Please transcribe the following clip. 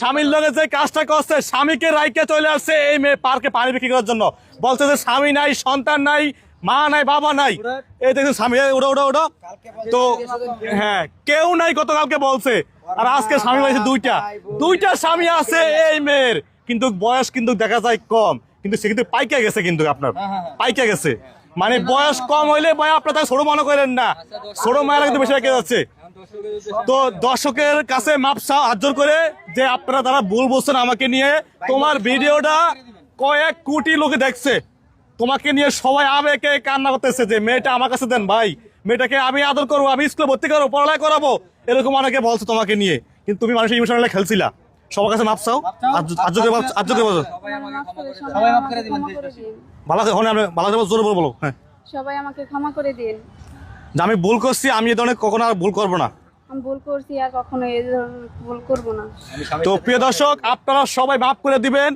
স্বামীর লগে যে কাজটা করছে, স্বামীকে রাইকে চলে আসছে এই মেয়ে পার্কে পানি বিক্রি করার জন্য। বলছে যে স্বামী নাই, সন্তান নাই, মা নাই, বাবা নাই। এই দেখুন স্বামী, ওটা ওটা ওটা তো হ্যাঁ, কেউ নাই গতকালকে বলছে। আর আজকে স্বামী হয়েছে দুইটা স্বামী আছে এই মেয়ের, কিন্তু বয়স কিন্তু দেখা যায় কম, কিন্তু সে কিন্তু পাইকা গেছে, কিন্তু আপনার পাইকা গেছে। মানে বয়স কম হইলে ভাই আপনার তাকে ছোট মনে করেন না, ছোট মায়েরা কিন্তু বেশি রেখে যাচ্ছে। তো দর্শকের কাছে মাপ হাত জোর করে যে আপনারা তারা ভুল বলছেন আমাকে নিয়ে। তোমার ভিডিওটা কয়েক কোটি লোকে দেখছে, তোমাকে নিয়ে সবাই আবেগে কান্না করতেছে যে মেয়েটা আমার কাছে দেন ভাই, মেয়েটাকে আমি আদর করবো, আমি স্কুলে ভর্তি করবো, পড়ালেখা করাবো, এরকম অনেকে বলছে তোমাকে নিয়ে। কিন্তু তুমি মানুষের ইমোশনালে খেলছিলা। সবার কাছে মাপ চাও, ভালো জোরে বলো। হ্যাঁ, সবাই আমাকে ক্ষমা করে দিন। আমি ভুল করছি, আমি এই ধরনের কখনো আর ভুল করবো না। আমি ভুল করছি, আর কখনো এই ধরনের ভুল করবো না। তো প্রিয় দর্শক, আপনারা সবাই মাফ করে দিবেন।